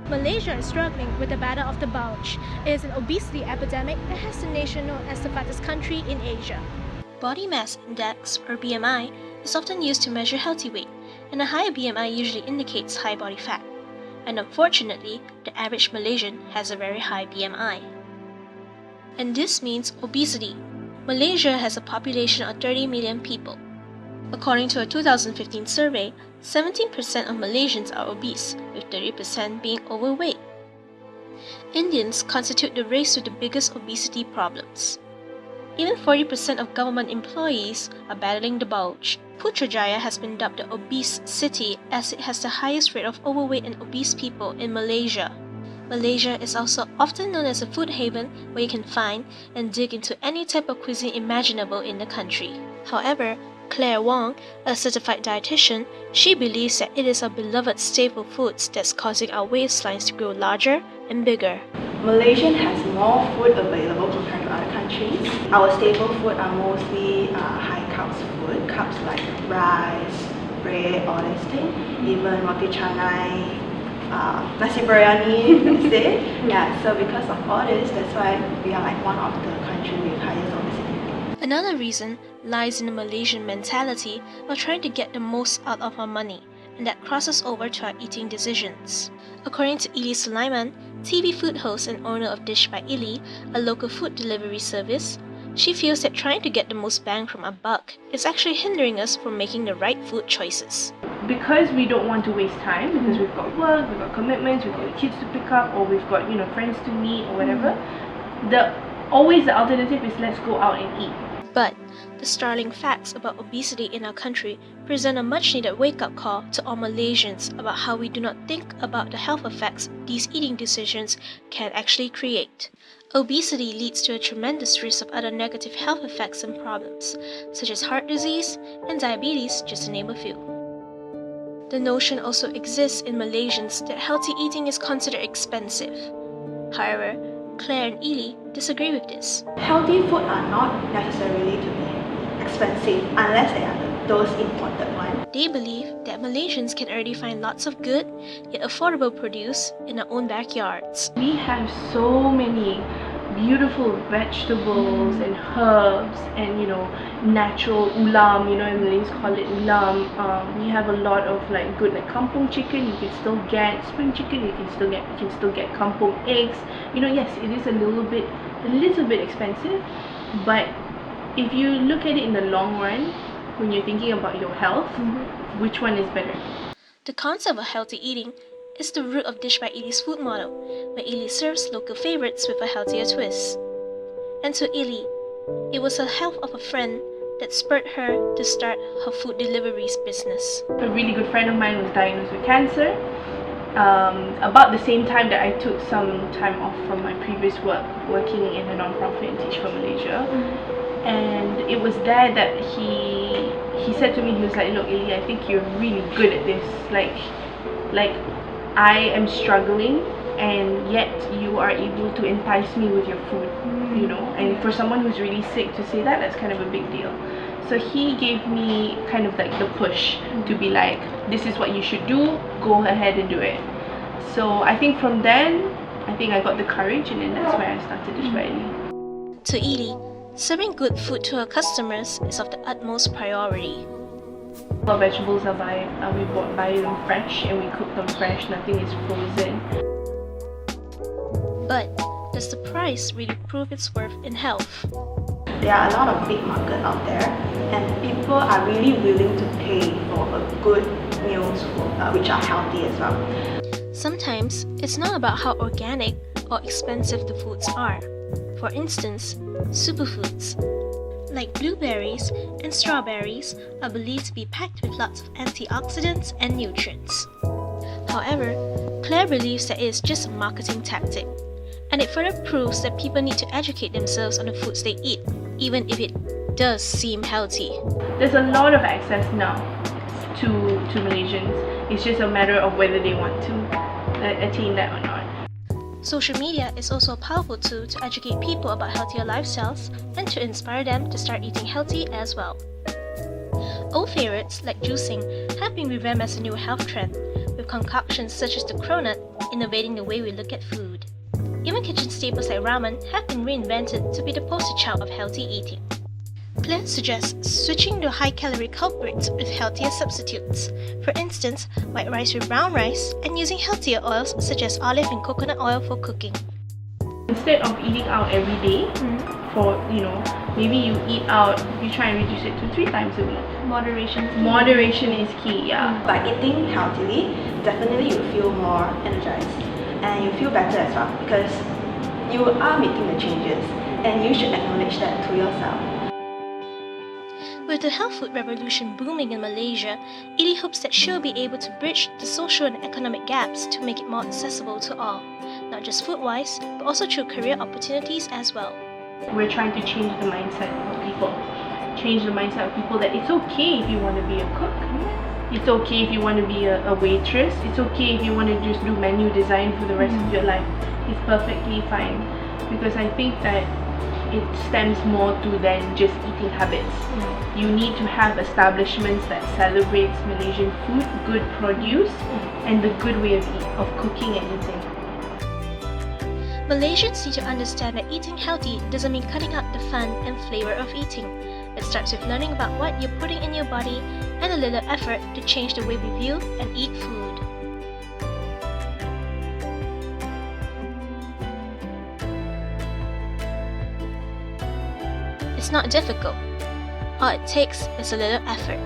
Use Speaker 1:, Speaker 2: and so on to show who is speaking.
Speaker 1: Malaysia is struggling with the battle of the bulge. It is an obesity epidemic that has the nation known as the fattest country in Asia. Body mass index, or BMI, is often used to measure healthy weight, and a higher BMI usually indicates high body fat. And unfortunately, the average Malaysian has a very high BMI. And this means obesity. Malaysia has a population of 30 million people. According to a 2015 survey, 17% of Malaysians are obese, with 30% being overweight. Indians constitute the race with the biggest obesity problems. Even 40% of government employees are battling the bulge. Putrajaya has been dubbed the obese city as it has the highest rate of overweight and obese people in Malaysia. Malaysia is also often known as a food haven where you can find and dig into any type of cuisine imaginable in the country. However, Claire Wong, a certified dietitian, she believes that it is our beloved staple foods that's causing our waistlines to grow larger and bigger.
Speaker 2: Malaysia has more food available compared to other countries. Our staple food are mostly high carbs food, carbs like rice, bread, all these things, even roti canai, nasi biryani, let's say. Yeah, so because of all this, that's why we are like one of the countries with highest obesity.
Speaker 1: Another reason lies in the Malaysian mentality of trying to get the most out of our money, and that crosses over to our eating decisions. According to Ili Sulaiman, TV food host and owner of Dish by Ili, a local food delivery service, she feels that trying to get the most bang from a buck is actually hindering us from making the right food choices.
Speaker 3: Because we don't want to waste time, because we've got work, we've got commitments, we've got kids to pick up, or we've got friends to meet or whatever, always the alternative is let's go out and eat.
Speaker 1: But the startling facts about obesity in our country present a much-needed wake-up call to all Malaysians about how we do not think about the health effects these eating decisions can actually create. Obesity leads to a tremendous risk of other negative health effects and problems, such as heart disease and diabetes, just to name a few. The notion also exists in Malaysians that healthy eating is considered expensive. However, Claire and Ili disagree with this.
Speaker 2: Healthy food are not necessarily to be expensive unless they are those imported ones.
Speaker 1: They believe that Malaysians can already find lots of good yet affordable produce in our own backyards.
Speaker 3: We have so many beautiful vegetables and herbs and natural ulam, Malays call it ulam. We have a lot of good kampung chicken. You can still get spring chicken. You can still get kampung eggs. Yes, it is a little bit expensive, but if you look at it in the long run, when you're thinking about your health, which one is better?
Speaker 1: The concept of healthy eating is the root of Dish by Ili's food model, where Ili serves local favorites with a healthier twist. And to Ili, it was the help of a friend that spurred her to start her food deliveries business.
Speaker 3: A really good friend of mine was diagnosed with cancer. About the same time that I took some time off from my previous work, working in a non-profit in Teach for Malaysia. And it was there that he said to me, he was like, look Ili, I think you're really good at this. Like I am struggling and yet you are able to entice me with your food, and for someone who's really sick to say that's kind of a big deal. So he gave me kind of like the push to be like, this is what you should do, go ahead and do it. So I think from then, I got the courage, and then that's where I started Dish by Ili.
Speaker 1: To Ili, serving good food to her customers is of the utmost priority.
Speaker 3: Our vegetables we buy them fresh and we cook them fresh, nothing is frozen.
Speaker 1: But does the price really prove its worth in health?
Speaker 2: There are a lot of big markets out there, and people are really willing to pay for a good meals which are healthy as well.
Speaker 1: Sometimes it's not about how organic or expensive the foods are. For instance, superfoods like blueberries and strawberries are believed to be packed with lots of antioxidants and nutrients. However, Claire believes that it is just a marketing tactic, and it further proves that people need to educate themselves on the foods they eat, even if it does seem healthy.
Speaker 3: There's a lot of access now to Malaysians. It's just a matter of whether they want to attain that or not.
Speaker 1: Social media is also a powerful tool to educate people about healthier lifestyles and to inspire them to start eating healthy as well. Old favorites like juicing have been revamped as a new health trend, with concoctions such as the cronut innovating the way we look at food. Even kitchen staples like ramen have been reinvented to be the poster child of healthy eating. Plans suggest switching to high-calorie culprits with healthier substitutes. For instance, white rice with brown rice, and using healthier oils such as olive and coconut oil for cooking.
Speaker 3: Instead of eating out every day, for maybe you eat out, you try and reduce it to 3 times a week. Moderation is key, yeah.
Speaker 2: By eating healthily, definitely you feel more energized and you feel better as well because you are making the changes and you should acknowledge that to yourself.
Speaker 1: With the health food revolution booming in Malaysia, Edie hopes that she'll be able to bridge the social and economic gaps to make it more accessible to all, not just food-wise, but also through career opportunities as well.
Speaker 3: We're trying to change the mindset of people. Change the mindset of people that it's okay if you want to be a cook. It's okay if you want to be a waitress. It's okay if you want to just do menu design for the rest of your life. It's perfectly fine. Because I think that it stems more to than just eating habits. You need to have establishments that celebrates Malaysian food, good produce, and the good way of cooking and eating.
Speaker 1: Malaysians need to understand that eating healthy doesn't mean cutting out the fun and flavor of eating. It starts with learning about what you're putting in your body and a little effort to change the way we view and eat food. It's not difficult. All it takes is a little effort.